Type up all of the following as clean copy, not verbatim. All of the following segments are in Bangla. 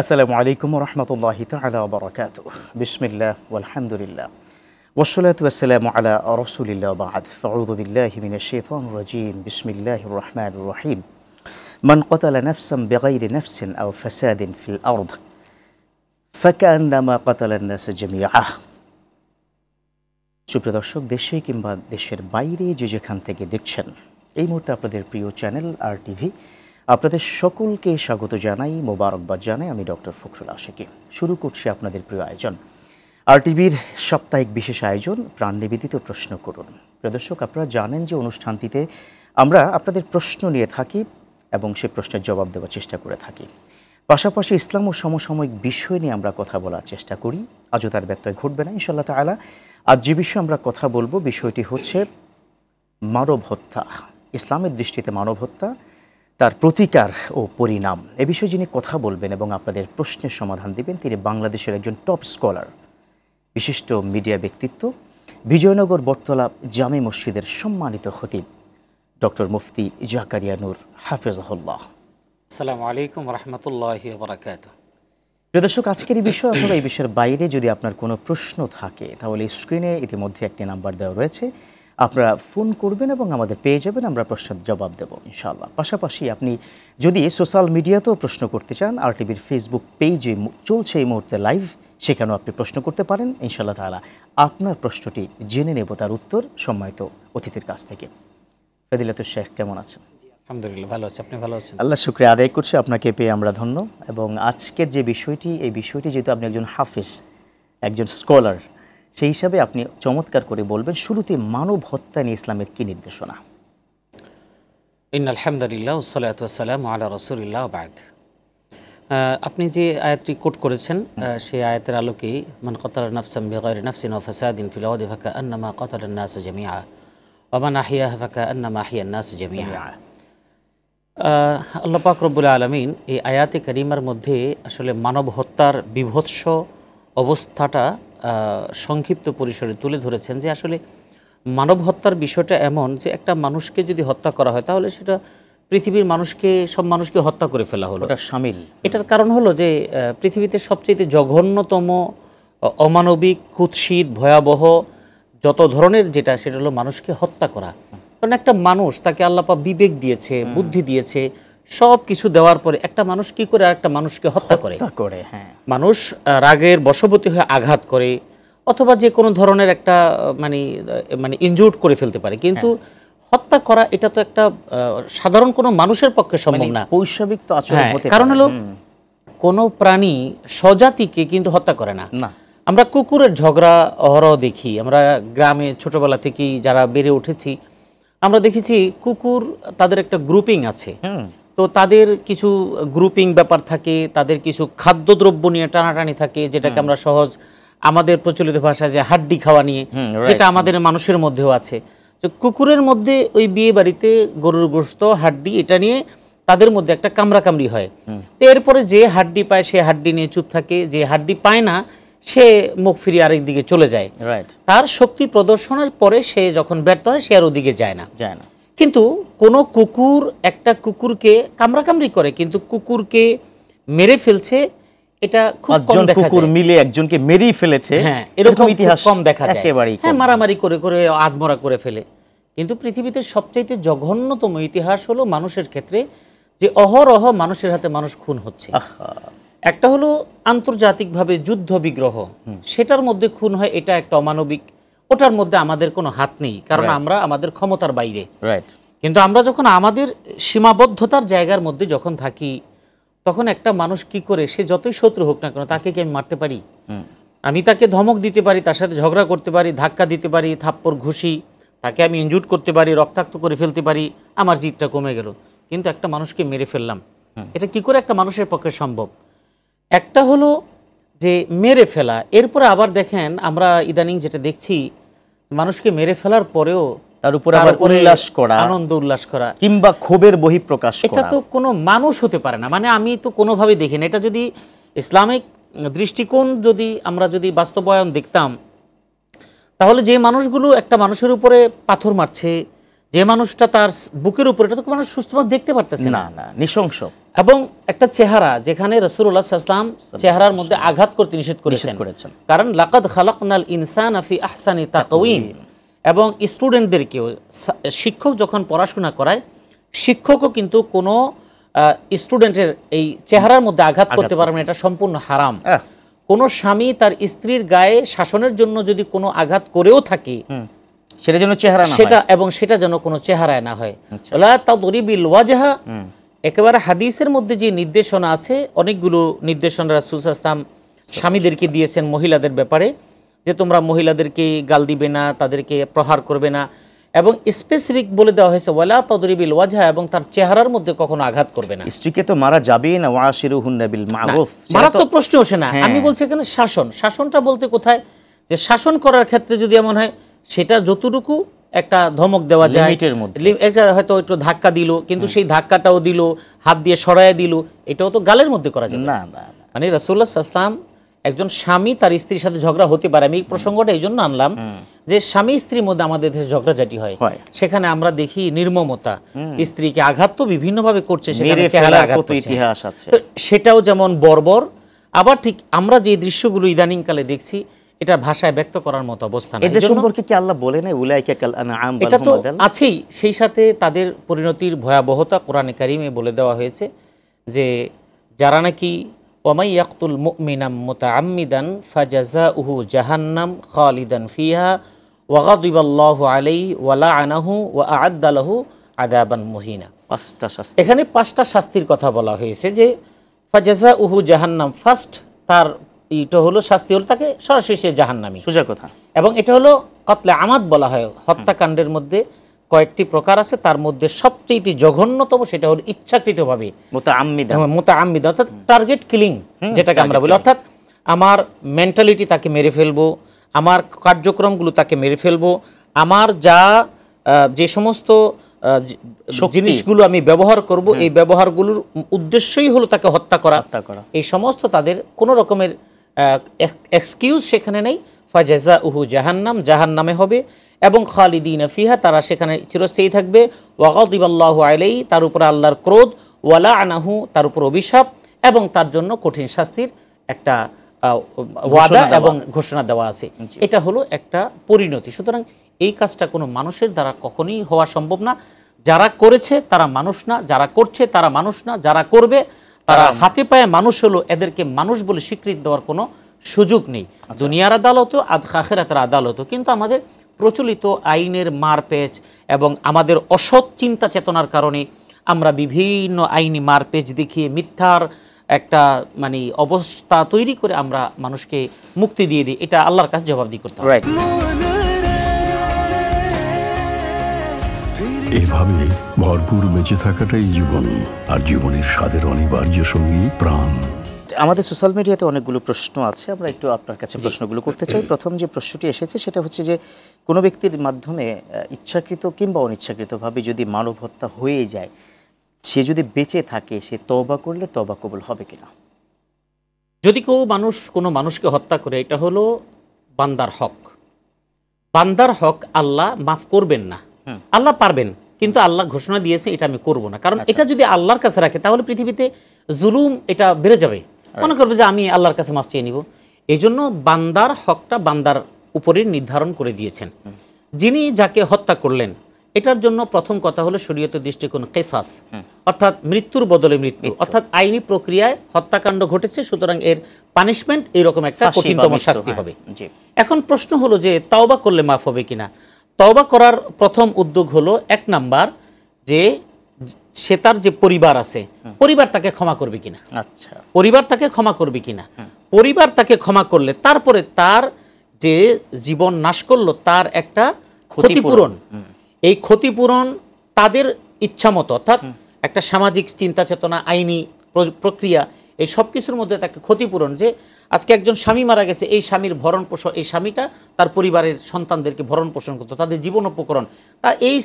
আসসালামু আলাইকুম রহমতুল্লাহি তাআলা ওয়া বারাকাতুহু। বিসমিল্লাহ ওয়ালহামদুলিল্লাহ ওয়াসসালাতু ওয়াসসালামু আলা রাসূলিল্লাহ ওয়া বা'দ। ফাআউযু বিল্লাহি মিনাশ শাইতানির রাজীম। বিসমিল্লাহির রহমানির রহিম। মান ক্বাতালা নাফসান বিগাইরি নাফসিন আও ফাসাদিন ফিল আরদ ফাকান্নামা ক্বাতালান নাস জামিআ। সুপ্রিয় দর্শক, দেশে কিংবা দেশের বাইরে যে যেখান থেকে দেখছেন, এই মুহূর্তে আপনাদের প্রিয় চ্যানেল RTV আপনাদের সকলকে স্বাগত জানাই, মোবারকবাদ জানাই। আমি ডক্টর ফখরুল আশিকি। শুরু করছি আপনাদের প্রিয় আয়োজন RTVর সাপ্তাহিক বিশেষ আয়োজন প্রাণ নিবেদিত প্রশ্ন করুন। প্রিয় দর্শক, আপনারা জানেন যে অনুষ্ঠানটিতে আমরা আপনাদের প্রশ্ন নিয়ে থাকি এবং সে প্রশ্নের জবাব দেওয়ার চেষ্টা করে থাকি। পাশাপাশি ইসলাম ও সমসাময়িক বিষয় নিয়ে আমরা কথা বলার চেষ্টা করি। আজও তার ব্যত্যয় ঘটবে না ইনশাআল্লাহ তাআলা। আজ যে বিষয়ে আমরা কথা বলবো, বিষয়টি হচ্ছে মানব হত্যা। ইসলামের দৃষ্টিতে মানব হত্যা, তার প্রতিকার ও পরিণাম। এ বিষয়ে যিনি কথা বলবেন এবং আপনাদের প্রশ্নের সমাধান দিবেন, তিনি বাংলাদেশের একজন টপ স্কলার, বিশিষ্ট মিডিয়া ব্যক্তিত্ব, বিজয়নগর বটতলা জামে মসজিদের সম্মানিত খতিব ডক্টর মুফতি জাকারিয়া নূর হাফেজাহুল্লাহ। আসসালামু আলাইকুম রহমতুল্লাহি ওয়া বারাকাতুহু। প্রিয় দর্শক, আজকের এই বিষয় অথবা এই বিষয়ের বাইরে যদি আপনার কোনো প্রশ্ন থাকে, তাহলে স্ক্রিনে ইতিমধ্যে একটি নাম্বার দেওয়া রয়েছে, আপনারা ফোন করবেন এবং আমাদের পেয়ে যাবেন, আমরা প্রশ্নের জবাব দেবো ইনশাআল্লাহ। পাশাপাশি আপনি যদি সোশ্যাল মিডিয়াতেও প্রশ্ন করতে চান, RTVর ফেসবুক পেজে চলছে এই মুহূর্তে লাইভ, সেখানেও আপনি প্রশ্ন করতে পারেন ইনশাআল্লাহ তাআলা। আপনার প্রশ্নটি জেনে নেব তার উত্তর সম্মানিত অতিথির কাছ থেকে। ফজিলাতুল শেখ, কেমন আছেন? আলহামদুলিল্লাহ, ভালো আছি। আপনি ভালো আছেন? আল্লাহ শুকরিয়া আদায় করছি, আপনাকে পেয়ে আমরা ধন্য। এবং আজকের যে বিষয়টি, এই বিষয়টি যেহেতু আপনি একজন হাফিজ, একজন স্কলার, সেই হিসাবে আপনি চমৎকার করে বলবেন শুরুতে মানব হত্যা নিয়ে ইসলামের কী নির্দেশনা। ইন্নাল হামদুলিল্লাহ ওয়াসসালাতু ওয়াসসালামু আলা রাসূলিল্লাহ ওয়া বা'দ। আপনি যে আয়াতটি কোট করেছেন, সেই আয়াতের আলোকে মান ক্বাতালা নাফসান বিগাইরি নাফসিন ওয়া ফাসাদিন ফিল আরদি ফাকান্নামা ক্বাতালান নাস জামিআ ওয়া মান আহইয়াহা ফাকান্নামা আহইয়ান নাস জামিআ। আল্লাহ পাক রব্বুল আলামিন এই আয়াতে কারিমার মধ্যে আসলে মানব হত্যার বিভৎস অবস্থাটা সংক্ষিপ্ত পরিসরে তুলে ধরেছেন। যে আসলে মানব হত্যার বিষয়টা এমন যে একটা মানুষকে যদি হত্যা করা হয়, তাহলে সেটা পৃথিবীর মানুষকে, সব মানুষকে হত্যা করে ফেলা হলো। ওটা শামিল। এটার কারণ হলো যে পৃথিবীতে সবচেয়ে জঘন্যতম, অমানবিক, কুৎসিত, ভয়াবহ যত ধরনের যেটা, সেটা হলো মানুষকে হত্যা করা। কারণ একটা মানুষ, তাকে আল্লাহ পাক বিবেক দিয়েছে, বুদ্ধি দিয়েছে, সব কিছু দেওয়ার পরে একটা মানুষ কি করে আরেকটা মানুষকে হত্যা করে? মানুষ রাগের বশবর্তী হয়ে আঘাত করে, অথবা যে কোনো ধরনের একটা মানে ইনজুর্ড করে ফেলতে পারে। কিন্তু হত্যা করা, এটা তো একটা সাধারণ কোনো মানুষের পক্ষে সম্ভব না। বৈশ্বিক তো আচরণ হতে পারে। কারণ হলো কোনো প্রাণী স্বজাতিকে কিন্তু হত্যা করে না। আমরা কুকুরের ঝগড়া অহরহ দেখি। আমরা গ্রামে ছোটবেলা থেকেই যারা বেড়ে উঠেছি, আমরা দেখেছি কুকুর, তাদের একটা গ্রুপিং আছে। তো তাদের কিছু গ্রুপিং ব্যাপার থাকে, তাদের কিছু খাদ্যদ্রব্য নিয়ে টানাটানি থাকে, যেটাকে আমরা সহজ আমাদের প্রচলিত ভাষায় যে হাড্ডি খাওয়া নিয়ে, যেটা আমাদের মানুষের মধ্যেও আছে। তো কুকুরের মধ্যে ওই বিয়ে বাড়িতে গরুর গোশত, হাড্ডি, এটা নিয়ে তাদের মধ্যে একটা কামড়াকামড়ি হয়। তো এরপরে যে হাড্ডি পায় সে হাড্ডি নিয়ে চুপ থাকে, যে হাড্ডি পায় না সে মুখ ফিরিয়ে আরেক দিকে চলে যায়। তার শক্তি প্রদর্শনের পরে সে যখন ব্যর্থ হয়, সে আর ওদিকে যায় না। কিন্তু কোনো কুকুর একটা কুকুরকে কামড়াকামড়ি করে, কিন্তু কুকুরকে মেরে ফেলছে, এটা খুব কম দেখা যায়। কুকুর মিলে একজনকে মেরেই ফেলেছে, হ্যাঁ, এরকম ইতিহাস কম দেখা যায়। হ্যাঁ, মারামারি করে করে আধমরা করে ফেলে। কিন্তু পৃথিবীতে সবচাইতে জঘন্যতম ইতিহাস হলো মানুষের ক্ষেত্রে, যে অহরহ মানুষের হাতে মানুষ খুন হচ্ছে। একটা হলো আন্তর্জাতিকভাবে যুদ্ধ বিগ্রহ, সেটার মধ্যে খুন হয়, এটা একটা অমানবিক। ওটার মধ্যে আমাদের কোনো হাত নেই, কারণ আমরা আমাদের ক্ষমতার বাইরে। কিন্তু আমরা যখন আমাদের সীমাবদ্ধতার জায়গার মধ্যে যখন থাকি, তখন একটা মানুষ কি করে, সে যতই শত্রু হোক না কেন, তাকে কি আমি মারতে পারি? আমি তাকে ধমক দিতে পারি, তার সাথে ঝগড়া করতে পারি, ধাক্কা দিতে পারি, থাপ্পড় ঘুষি, তাকে আমি ইনজুর্ড করতে পারি, রক্তাক্ত করে ফেলতে পারি, আমার জিদটা কমে গেল। কিন্তু একটা মানুষকে মেরে ফেললাম, এটা কি করে একটা মানুষের পক্ষে সম্ভব? একটা হলো যে মেরে ফেলা, এরপরে আবার দেখেন আমরা ইদানিং যেটা দেখছি, মানুষকে মেরে ফেলার পরেও তার উপরে আবার উল্লাস করা, আনন্দ উল্লাস করা, কিংবা ক্ষোভের বহিঃপ্রকাশ করা, এটা তো কোনো মানুষ হতে পারে না। মানে আমি তো কোনোভাবেই দেখি না। এটা যদি ইসলামিক দৃষ্টিকোণ যদি আমরা যদি বাস্তবায়ন দেখতাম, তাহলে যে মানুষগুলো একটা মানুষের উপরে পাথর মারছে, যে মানুষটা তার বুকের উপর, এটা তো মানুষ সুস্থভাবে দেখতে পারতেছে না, না নৃশংস, এবং একটা চেহারা যেখানে রাসূলুল্লাহ সাল্লাল্লাহু আলাইহি ওয়াসাল্লাম চেহারার মধ্যে আঘাত করতে নিষেধ করেছেন, কারণ লাকাদ খালাকনাল ইনসানা ফি আহসানি তাকওয়িম। এবং স্টুডেন্টদেরকেও শিক্ষক যখন পড়াশোনা করায়, শিক্ষকও কিন্তু কোনো স্টুডেন্টের এই চেহারার মধ্যে আঘাত করতে পারবে না, এটা সম্পূর্ণ হারাম। কোনো স্বামী তার স্ত্রীর গায়ে শাসনের জন্য যদি কোনো আঘাত করেও থাকে, সেটা যেন চেহারা না, সেটা যেন কোনো চেহারায় না হয়। লা তাদরিবিল ওয়াজহা, একেবারে হাদিসের মধ্যে যে নির্দেশনা আছে, অনেকগুলো নির্দেশনা রাসূল সাল্লাল্লাহু আলাইহি ওয়াসাল্লাম স্বামীদেরকে দিয়েছেন মহিলাদের ব্যাপারে, যে তোমরা মহিলাদেরকে গাল দিবে না, তাদেরকে প্রহার করবে না, এবং স্পেসিফিক বলে দেওয়া হয়েছে ওয়ালা তাদরিবিল ওয়াজহা, এবং তার চেহারার মধ্যে কখনো আঘাত করবে না। স্ত্রীকে তো মারা যাবেই না, ওয়াশিরুহুন্না বিল মারুফ, মারা তো প্রশ্ন ওঠে না। আমি বলছি এখানে শাসনটা বলতে কোথায়, যে শাসন করার ক্ষেত্রে যদি এমন হয়, সেটা যতটুকু একটা ধমক দেওয়া যায়, এটা হয়তো একটু ধাক্কা দিল, কিন্তু সেই ধাক্কাটাও দিল, হাত দিয়ে সরাইয়া দিল, এটাও তো গালের মধ্যে করা যায় না। মানে রাসূলুল্লাহ সাল্লাল্লাহু আলাইহি ওয়াসাল্লাম, একজন স্বামী তার স্ত্রীর সাথে ঝগড়া হতে পারে। আমি এই প্রসঙ্গটা এই জন্য আনলাম যে স্বামী স্ত্রীর মধ্যে আমাদের দেশে ঝগড়াঝাটি হয়, সেখানে আমরা দেখি নির্মমতা, স্ত্রীকে আঘাত তো বিভিন্নভাবে করছে, সেখানে চেহারা আঘাত ইতিহাস আছে, সেটাও যেমন বর্বর। আবার ঠিক আমরা যে দৃশ্যগুলো ইদানিংকালে দেখছি, এটা ভাষায় ব্যক্ত করার মতো অবস্থা না। এদের সম্পর্কে কি আল্লাহ বলেন উলাইকা কাল আনআম বাল এটা তো হুম আদাল? আছেই, সেই সাথে তাদের পরিণতির ভয়াবহতা কোরআনে কারিমে বলে দেওয়া হয়েছে, যে যারা নাকি ওয়ামাই ইয়াকতুল মুমিনাম মুতাআম্মিদান ফাজাযাউহু জাহান্নাম খালিদান ফিহা ওয়া গাদিবাল্লাহু আলাইহি ওয়া লাআনাহু ওয়া আ'আদ্দা লাহু আযাবান মুহিনা। পাঁচটা শাস্তি, এখানে পাঁচটা শাস্তির কথা বলা হয়েছে, যে ফাজাযাউহু জাহান্নাম, ফার্স্ট তার এটা হলো শাস্তি হলো তাকে সরাসরি সে জাহান্নামী, সোজা কথা। এবং এটা হলো কতলে আমাদ বলা হয়, হত্যাকাণ্ডের মধ্যে কয়েকটি প্রকার আছে, তার মধ্যে সবচেয়ে জঘন্যতম সেটা হলো ইচ্ছাকৃতভাবে মুতাআম্মিদ, অর্থাৎ টার্গেট কিলিং যেটাকে আমরা বলি, অর্থাৎ আমার মেন্টালিটি তাকে মেরে ফেলবো, আমার কার্যক্রমগুলো তাকে মেরে ফেলবো, আমার যে সমস্ত জিনিসগুলো আমি ব্যবহার করব, এই ব্যবহারগুলোর উদ্দেশ্যই হলো তাকে হত্যা করা। এই সমস্ত তাদের কোনো রকমের এক্সকিউজ সেখানে নেই। ফাজাযাউহু জাহান্নাম, জাহান্নামে হবে, এবং খালিদিনা ফিহা, তারা সেখানে চিরস্থায়ী থাকবে। ওয়া গাদিবাল্লাহু আলাইহি, তার উপর আল্লাহর ক্রোধ, ওয়া লাআনাহু, তার উপর অভিশাপ, এবং তার জন্য কঠিন শাস্তির একটা ওয়াদা এবং ঘোষণা দেওয়া আছে। এটা হলো একটা পরিণতি। সুতরাং এই কাজটা কোনো মানুষের দ্বারা কখনোই হওয়া সম্ভব না। যারা করেছে তারা মানুষ না, যারা করছে তারা মানুষ না, যারা করবে তারা হাতে পায়ে মানুষ হলো, এদেরকে মানুষ বলে স্বীকৃতি দেওয়ার কোনো সুযোগ নেই, দুনিয়ার আদালতও আখিরাতের আদালতও। কিন্তু আমাদের প্রচলিত আইনের মারপ্যাচ এবং আমাদের অসৎ চিন্তা চেতনার কারণে আমরা বিভিন্ন আইনি মারপ্যাচ দেখিয়ে মিথ্যার একটা মানে অবস্থা তৈরি করে আমরা মানুষকে মুক্তি দিয়ে দিই। এটা আল্লাহর কাছে জবাবদিহি করতে হবে। এভাবে ভরপুর বেঁচে থাকাটাই জীবন, আর জীবনের স্বাদের অনিবার্য সঙ্গী প্রাণ। আমাদের সোশ্যাল মিডিয়াতে অনেকগুলো প্রশ্ন আছে, আমরা একটু আপনার কাছে প্রশ্নগুলো করতে চাই। প্রথম যে প্রশ্নটি এসেছে সেটা হচ্ছে যে কোনো ব্যক্তির মাধ্যমে ইচ্ছাকৃত কিংবা অনিচ্ছাকৃতভাবে যদি মানব হত্যা হয়ে যায়, সে যদি বেঁচে থাকে, সে তওবা করলে তওবা কবুল হবে কিনা? যদি কোনো মানুষকে হত্যা করে, এটা হলো বান্দার হক। বান্দার হক আল্লাহ মাফ করবেন না, আল্লাহ পারবেন, কিন্তু আল্লাহ ঘোষণা দিয়েছে এটা আমি করব না। কারণ এটা যদি আল্লাহর কাছে রাখে, তাহলে পৃথিবীতে জুলুম এটা বেড়ে যাবে। মনে করবে যে আমি আল্লাহর কাছে মাফ চেয়ে নিব। এই জন্য বান্দার হকটা বান্দার উপরে নির্ধারণ করে দিয়েছেন। যিনি যাকে হত্যা করলেন, এটার জন্য প্রথম কথা হলো শরীয়তের দৃষ্টিকোণ কিসাস, অর্থাৎ মৃত্যুর বদলে মৃত্যু, অর্থাৎ আইনি প্রক্রিয়ায় হত্যাকাণ্ড ঘটেছে, সুতরাং এর পানিশমেন্ট এরকম একটা কঠিনতম শাস্তি হবে। এখন প্রশ্ন হলো যে তওবা করলে মাফ হবে কিনা। তওবা করার প্রথম উদ্যোগ হলো, এক নাম্বার, যে সে তার যে পরিবার আছে, পরিবার তাকে ক্ষমা করবে কিনা। আচ্ছা, পরিবার তাকে ক্ষমা করবে কিনা। পরিবার তাকে ক্ষমা করলে তারপরে তার যে জীবন নাশ করলো তার একটা ক্ষতিপূরণ, এই ক্ষতিপূরণ তাদের ইচ্ছা মতো, অর্থাৎ একটা সামাজিক চিন্তা চেতনা, আইনি প্রক্রিয়া, এই সব কিছুর মধ্যে একটা ক্ষতিপূরণ। যে আজকে একজন স্বামী মারা গেছে, এই স্বামীর ভরণ পোষণ, এই স্বামীটা তার পরিবারের সন্তানদেরকে ভরণ পোষণ করতো, তাদের জীবন উপকরণ। তা এই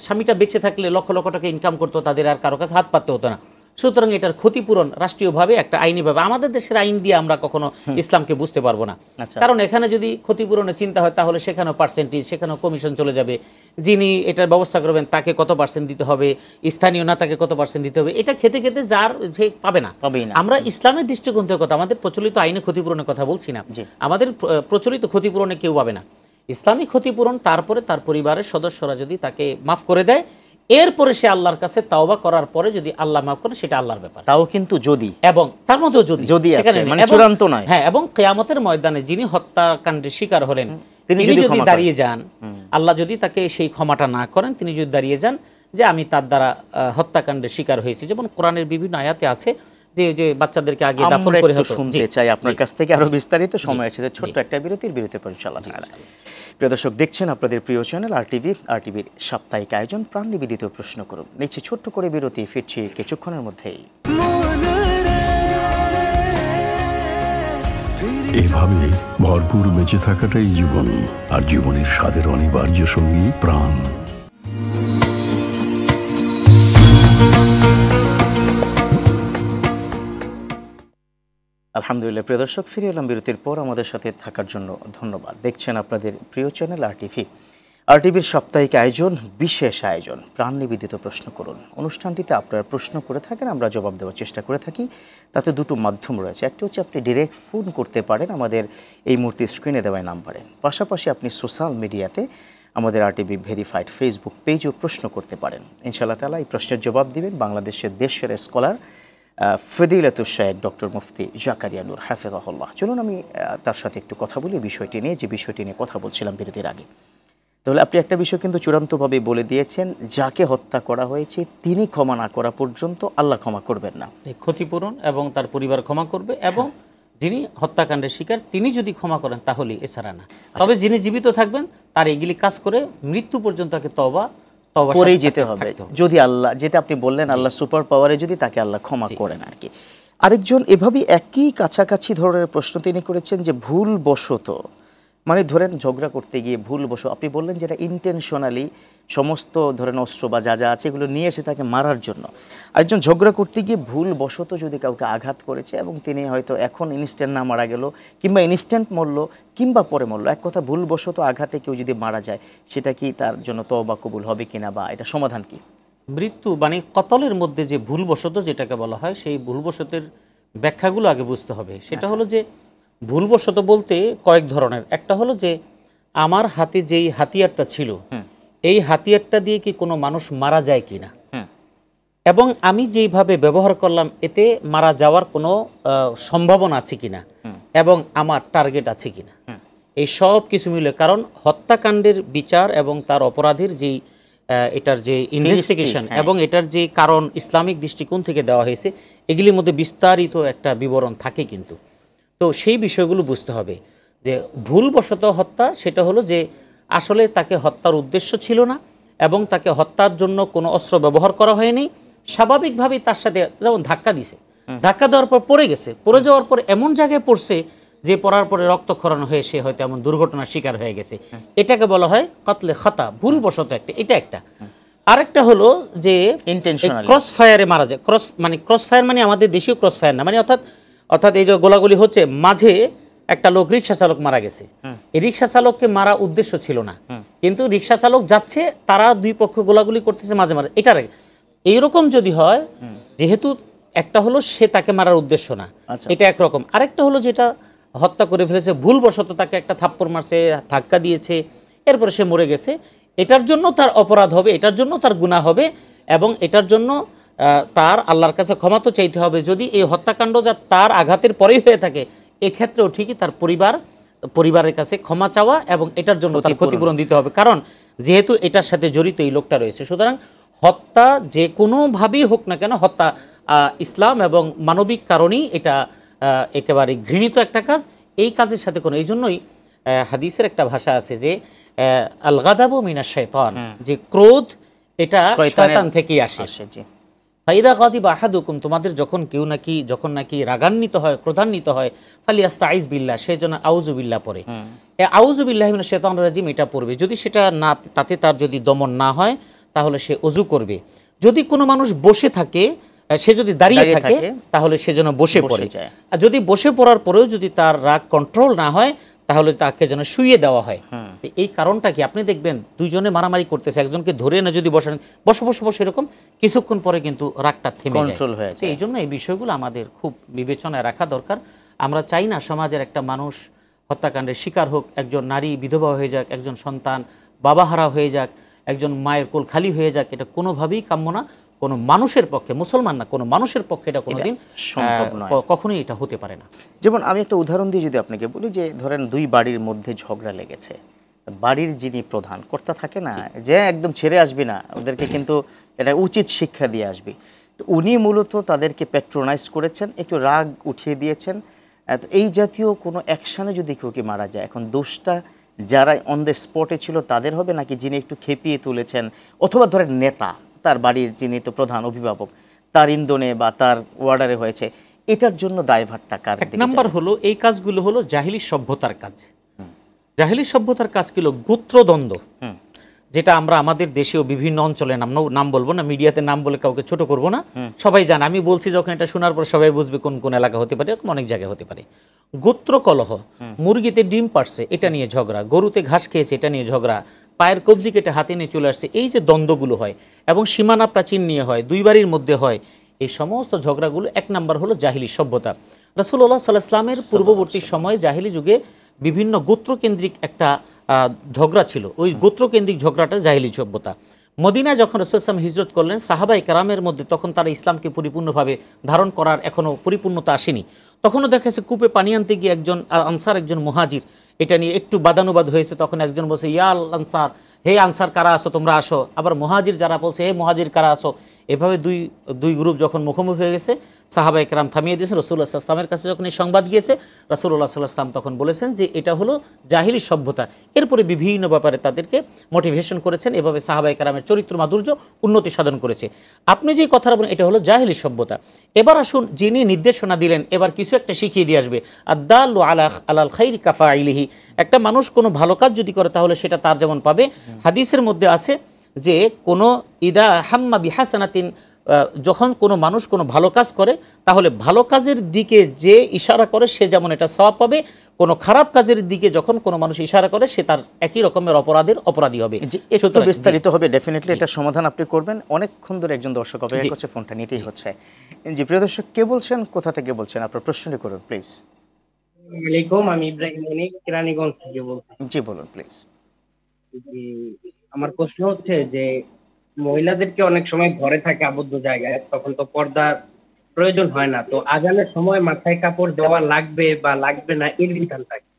স্বামীটা বেঁচে থাকলে লক্ষ লক্ষ টাকা ইনকাম করতো, তাদের আর কারো কাছে হাত পাততে হতো না। সুতরাং এটার ক্ষতিপূরণ রাষ্ট্রীয়ভাবে একটা আইনিভাবে, আমাদের দেশের আইন দিয়ে আমরা কখনো ইসলামকে বুঝতে পারবো না। কারণ এখানে যদি ক্ষতিপূরণের চিন্তা হয় তাহলে সেখানেও পার্সেন্টেজ, সেখানেও কমিশন চলে যাবে, যিনি এটার ব্যবস্থা করবেন তাকে কত পার্সেন্ট দিতে হবে, স্থানীয় না তাকে কত পার্সেন্ট দিতে হবে, এটা খেতে খেতে যার যে পাবে না। আমরা ইসলামের দৃষ্টিকোণ থেকে কথা, আমাদের প্রচলিত আইনে ক্ষতিপূরণের কথা বলছি না, আমাদের প্রচলিত ক্ষতিপূরণে কেউ পাবে না। ইসলামী ক্ষতিপূরণ তারপরে তার পরিবারের সদস্যরা যদি তাকে মাফ করে দেয়, এরপরে সে আল্লাহর কাছে তাওবা করার পরে যদি আল্লাহ মাফ করে সেটা আল্লাহর ব্যাপার, তাও কিন্তু যদি, এবং তার মধ্যেও যদি সেখানে মানে চূড়ান্ত নয়। হ্যাঁ, এবং কিয়ামতের ময়দানে যিনি হত্যাকাণ্ডের শিকার হলেন তিনি যদি দাঁড়িয়ে যান, আল্লাহ যদি তাকে সেই ক্ষমাটা না করেন, তিনি যদি দাঁড়িয়ে যান যে আমি তার দ্বারা হত্যাকাণ্ডের শিকার হয়েছি, যেমন কোরআনের বিভিন্ন আয়াতে আছে যে বাচ্চাদেরকে আগে দাফন করে হতো। শুনতে চাই আপনার কাছ থেকে আরো বিস্তারিত, সময় এসেছে ছোট্ট একটা বিরতির পর ইনশাআল্লাহ তাআলা। প্রিয় দর্শক, দেখছেন আপনাদের প্রিয় চ্যানেল আরটিভির সাপ্তাহিক আয়োজন প্রাণ নিবেদিত প্রশ্ন করুন। নিচ্ছি ছোট্ট করে বিরতি, ফিরছি কিছুক্ষণের মধ্যেই। এভাবে ভরপুর বেঁচে থাকাটাই জীবন, আর জীবনের স্বাদের অনিবার্য সঙ্গী প্রাণ। আলহামদুলিল্লাহ, প্রিয় দর্শক, ফিরে এলাম বিরতির পর। আমাদের সাথে থাকার জন্য ধন্যবাদ। দেখছেন আপনাদের প্রিয় চ্যানেল আরটিভির সাপ্তাহিক আয়োজন, বিশেষ আয়োজন প্রাণ নিবেদিত প্রশ্ন করুন। অনুষ্ঠানটিতে আপনারা প্রশ্ন করে থাকেন, আমরা জবাব দেওয়ার চেষ্টা করে থাকি। তাতে দুটো মাধ্যম রয়েছে, একটা হচ্ছে আপনি ডিরেক্ট ফোন করতে পারেন আমাদের এই মুহূর্তে স্ক্রিনে দেওয়া নাম্বারে, পাশাপাশি আপনি সোশ্যাল মিডিয়াতে আমাদের আরটিভি ভেরিফাইড ফেসবুক পেজেও প্রশ্ন করতে পারেন। ইনশাআল্লাহ তাআলা এই প্রশ্নের জবাব দিবেন বাংলাদেশের দেশের স্কলার ফজিলাতুল শাইখ ডক্টর মুফতি জাকারিয়া নূর হাফেজাহুল্লাহ। চলুন আমি তার সাথে একটু কথা বলি বিষয়টি নিয়ে, যে বিষয়টি নিয়ে কথা বলছিলাম বিরতির আগে। তাহলে আপনি একটা বিষয় কিন্তু চূড়ান্তভাবে বলে দিয়েছেন, যাকে হত্যা করা হয়েছে তিনি ক্ষমা না করা পর্যন্ত আল্লাহ ক্ষমা করবেন না। ক্ষতিপূরণ এবং তার পরিবার ক্ষমা করবে, এবং যিনি হত্যাকাণ্ডের শিকার তিনি যদি ক্ষমা করেন তাহলে, এছাড়া না। তবে যিনি জীবিত থাকবেন তার এগুলি কাজ করে মৃত্যু পর্যন্ত তাকে তওবা করেই যেতে হবে, যদি আল্লাহ, যেটা আপনি বললেন, আল্লাহ সুপার পাওয়ারে যদি তাকে আল্লাহ ক্ষমা করেন আর কি। আরেকজন এভাবেই একই কাছাকাছি ধরনের প্রশ্ন তিনি করেছেন যে ভুলবশত, মানে ধরেন ঝগড়া করতে গিয়ে ভুলবশত, আপনি বললেন যেটা ইন্টেনশনালি সমস্ত ধরেন অস্ত্র বা যা যা আছে এগুলো নিয়ে এসে তাকে মারার জন্য, আরেকজন ঝগড়া করতে গিয়ে ভুলবশত যদি কাউকে আঘাত করেছে এবং তিনি হয়তো এখন ইনস্ট্যান্ট না মারা গেল, কিংবা ইনস্ট্যান্ট মরল, কিংবা পরে মরল, এক কথা ভুলবশত আঘাতে কেউ যদি মারা যায়, সেটা কি তার জন্য তওবা কবুল হবে কিনা, বা এটা সমাধান কি? মৃত্যু মানে কতলের মধ্যে যে ভুলবশত যেটাকে বলা হয়, সেই ভুলবশতের ব্যাখ্যাগুলো আগে বুঝতে হবে। সেটা হলো যে ভুলবশত বলতে কয়েক ধরনের। একটা হলো যে আমার হাতে যেই হাতিয়ারটা ছিল, এই হাতিয়ারটা দিয়ে কি কোনো মানুষ মারা যায় কিনা, এবং আমি যেইভাবে ব্যবহার করলাম এতে মারা যাওয়ার কোনো সম্ভাবনা আছে কিনা, এবং আমার টার্গেট আছে কিনা, এই সব কিছু মিলে। কারণ হত্যাকাণ্ডের বিচার এবং তার অপরাধের যেই এটার যে ইনভেস্টিগেশন এবং এটার যে কারণ ইসলামিক দৃষ্টিকোণ থেকে দেওয়া হয়েছে, এগুলির মধ্যে বিস্তারিত একটা বিবরণ থাকে কিন্তু। তো সেই বিষয়গুলো বুঝতে হবে যে ভুলবশত হত্যা সেটা হলো যে আসলে তাকে হত্যার উদ্দেশ্য ছিল না, এবং তাকে হত্যার জন্য কোনো অস্ত্র ব্যবহার করা হয়নি, স্বাভাবিকভাবেই তার সাথে যেমন ধাক্কা দিছে, ধাক্কা দেওয়ার পর পড়ে গেছে, পড়ে যাওয়ার পর এমন জায়গায় পড়ছে যে পড়ার পরে রক্তক্ষরণ হয়ে সে হয়তো এমন দুর্ঘটনার শিকার হয়ে গেছে, এটাকে বলা হয় কতলে খাতা, ভুলবশত এটা একটা। আরেকটা হলো যে ক্রস ফায়ারে মারা যায়। ক্রস ফায়ার মানে আমাদের দেশীয় ক্রস ফায়ার না, মানে অর্থাৎ এই যে গোলাগুলি হচ্ছে, মাঝে একটা লোক রিক্সা চালক মারা গেছে, এই রিক্সা চালককে মারা উদ্দেশ্য ছিল না, কিন্তু রিক্সা চালক যাচ্ছে, তারা দুই পক্ষ গোলাগুলি করতেছে মাঝে মাঝে, এটার এইরকম যদি হয়, যেহেতু একটা হলো সে তাকে মারার উদ্দেশ্য না, এটা একরকম। আরেকটা হলো যেটা হত্যা করে ফেলেছে ভুলবশত, তাকে একটা থাপ্পড় মারছে, ধাক্কা দিয়েছে, এরপরে সে মরে গেছে, এটার জন্য তার অপরাধ হবে, এটার জন্য তার গুনাহ হবে, এবং এটার জন্য তার আল্লাহর কাছে ক্ষমা তো চাইতে হবে। যদি এই হত্যাকাণ্ড যা তার আঘাতের পরেই হয়ে থাকে, এক্ষেত্রেও ঠিকই তার পরিবারের কাছে ক্ষমা চাওয়া এবং এটার জন্য তার ক্ষতিপূরণ দিতে হবে, কারণ যেহেতু এটার সাথে জড়িত এই লোকটা রয়েছে। সুতরাং হত্যা যে কোনোভাবেই হোক না কেন, হত্যা ইসলাম এবং মানবিক কারণেই এটা একেবারে ঘৃণিত একটা কাজ। এই কাজের সাথে কোনো, এই জন্যই হাদিসের একটা ভাষা আছে যে আল গাদাবু মিনাশ শাইতান, যে ক্রোধ এটা শয়তান থেকেই আসে। ফাইদা গাদিবা আহাদুকুম, তোমাদের যখন নাকি রাগান্বিত হয়, ক্রোধান্বিত হয়, ফালিয়াস্তাইজ বিল্লাহ, সেই জন্য আউযু বিল্লাহ পড়ে। আউযু বিল্লাহি মিনাশ শাইতানির রাজিম এটা পড়বে। যদি সেটা না, তাতে তার যদি দমন না হয় তাহলে সে ওযু করবে। যদি কোনো মানুষ বসে থাকে সে যদি দাঁড়িয়ে থাকে তাহলে সে যেন বসে পড়ে, আর যদি বসে পড়ার পরেও যদি তার রাগ কন্ট্রোল না হয় তাহলে তাকে যেন শুইয়ে দেওয়া হয়। এই কারণটা কি, আপনি দেখবেন দুইজনে মারামারি করতেছে, একজনকে ধরে না যদি বসেন বসো বসো বসো এরকম, কিছুক্ষণ পরে কিন্তু রাগটা থেমে কন্ট্রোল হয়ে যায়। এই জন্য এই বিষয়গুলো আমাদের খুব বিবেচনায় রাখা দরকার। আমরা চাই না সমাজের একটা মানুষ হত্যাকাণ্ডের শিকার হোক, একজন নারী বিধবা হয়ে যাক, একজন সন্তান বাবাহারা হয়ে যাক, একজন মায়ের কোল খালি হয়ে যাক। এটা কোনোভাবেই কাম্য না, কোনো মানুষের পক্ষে, মুসলমান না কোনো মানুষের পক্ষে এটা কোনোদিন সম্ভব নয়, কখনোই এটা হতে পারে না। যেমন আমি একটা উদাহরণ দিয়ে যদি আপনাকে বলি, যে ধরেন দুই বাড়ির মধ্যে ঝগড়া লেগেছে, বাড়ির যিনি প্রধান কর্তা থাকে না, যে একদম ছেড়ে আসবি না ওদেরকে, কিন্তু এটা উচিত শিক্ষা দিয়ে আসবি, তো উনি মূলত তাদেরকে প্যাট্রোনাইজ করেছেন, একটু রাগ উঠিয়ে দিয়েছেন। এই জাতীয় কোনো অ্যাকশানে যদি কেউ কি মারা যায়, এখন দোষটা যারা অন দ্য স্পটে ছিল তাদের হবে, নাকি যিনি একটু খেপিয়ে তুলেছেন, অথবা ধরেন নেতা, তার বাড়ির যিনি তো প্রধান অভিভাবক, তার ইন্ধনে বা তার ওয়ার্ডারে হয়েছে, এটার জন্য দায়ভারটা কার? এক নাম্বার হলো এই কাজগুলো হলো জাহিলি সভ্যতার কাজ। জাহিলি সভ্যতার কাজ ছিল গোত্রদ্বন্দ্ব, যেটা আমরা আমাদের দেশেও বিভিন্ন অঞ্চলে নাম বলবো না, মিডিয়াতে নাম বলে কাউকে ছোট করব না, সবাই জানে। আমি বলছি যখন এটা শোনার পর সবাই বুঝবে কোন কোন এলাকা হতে পারে, এরকম অনেক জায়গায় হতে পারে। গোত্র কলহ, মুরগিতে ডিম পাড়ছে এটা নিয়ে ঝগড়া, গরুতে ঘাস খেয়েছে এটা নিয়ে ঝগড়া, পায়ের কবজি কেটে হাতে নিয়ে চলে আসছে, এই যে দ্বন্দ্বগুলো হয় এবং সীমানা প্রাচীর নিয়ে হয়, দুই বাড়ির মধ্যে হয়, এই সমস্ত ঝগড়াগুলো এক নাম্বার হলো জাহিলি সভ্যতা। রাসূলুল্লাহ সাল্লাল্লাহু আলাইহি ওয়াসাল্লামের পূর্ববর্তী সময়ে জাহিলি যুগে বিভিন্ন গোত্রকেন্দ্রিক একটা ঝগড়া ছিল, ওই গোত্রকেন্দ্রিক ঝগড়াটা জাহিলি সভ্যতা। মদিনায় যখন রাসূল সাল্লাল্লাহু আলাইহি ওয়াসাল্লাম হিজরত করলেন, সাহাবায়ে কেরামের মধ্যে তখন তারা ইসলামকে পরিপূর্ণভাবে ধারণ করার এখনও পরিপূর্ণতা আসেনি, তখনও দেখা যাচ্ছে কূপে পানি আনতে গিয়ে একজন আনসার একজন মুহাজির, এটা নিয়ে একটু বাদানুবাদ হয়েছে, তখন একজন বলছে ইয়া আল আনসার, হে আনসার কারা আসো তোমরা আসো, আবার মুহাজির যারা বলছে হে মুহাজির কারা আসো। এভাবে দুই গ্রুপ যখন মুখোমুখি হয়ে গেছে, সাহাবায়ে কেরাম থামিয়ে দিয়েছেন। রাসূলুল্লাহ সাল্লাল্লাহু আলাইহি ওয়াসাল্লামের কাছে যখন এই সংবাদ গিয়েছে, রাসূলুল্লাহ সাল্লাল্লাহু আলাইহি ওয়াসাল্লাম তখন বলেছেন যে এটা হলো জাহিলি সভ্যতা। এরপরে বিভিন্ন ব্যাপারে তাদেরকে মোটিভেশন করেছেন, এভাবে সাহাবায়ে কেরামের চরিত্র মাধুর্য উন্নতি সাধন করেছে। আপনি যে কথাটা বলেন এটা হলো জাহিলি সভ্যতা। এবার আসুন, যিনি নির্দেশনা দিলেন এবার কিছু একটা শিখিয়ে দিয়ে আসবে, আদ-দাল্লু আলাল খাইরি কাফাইলিহি, একটা মানুষ কোনো ভালো কাজ যদি করে তাহলে সেটা তার যেমন পাবে। হাদিসের মধ্যে আছে যে কোনো ইদা হাম্মা বিহাসানাতিন, যখন কোনো মানুষ কোনো ভালো কাজ করে তাহলে ভালো কাজের দিকে যে ইশারা করে সে যেমন এটা সওয়াব পাবে, কোনো খারাপ কাজের দিকে যখন কোনো মানুষ ইশারা করে সে তার একই রকমের অপরাধের অপরাধী হবে। একটু বিস্তারিত হবে ডেফিনেটলি, এটা সমাধান আপনি করবেন। অনেকক্ষণ ধরে একজন দর্শক অপেক্ষা করছে, ফোনটা নিতেই হচ্ছে। জি প্রিয় দর্শক, কে বলছেন, কোথা থেকে বলছেন, আপনার প্রশ্নটি করুন প্লিজ। আসসালামু আলাইকুম, আমি ইব্রাহিম মনিক কেরানীগঞ্জ থেকে বলছি। জি বলুন প্লিজ। জি, আমার প্রশ্ন হচ্ছে যে মহিলাদেরকে অনেক সময় ঘরে থাকে আবদ্ধ জায়গায়, তখন তো পর্দার প্রয়োজন হয় না, তো আজানের সময় মাথায় কাপড় দেওয়া লাগবে বা লাগবে না এর বিধানটা কি?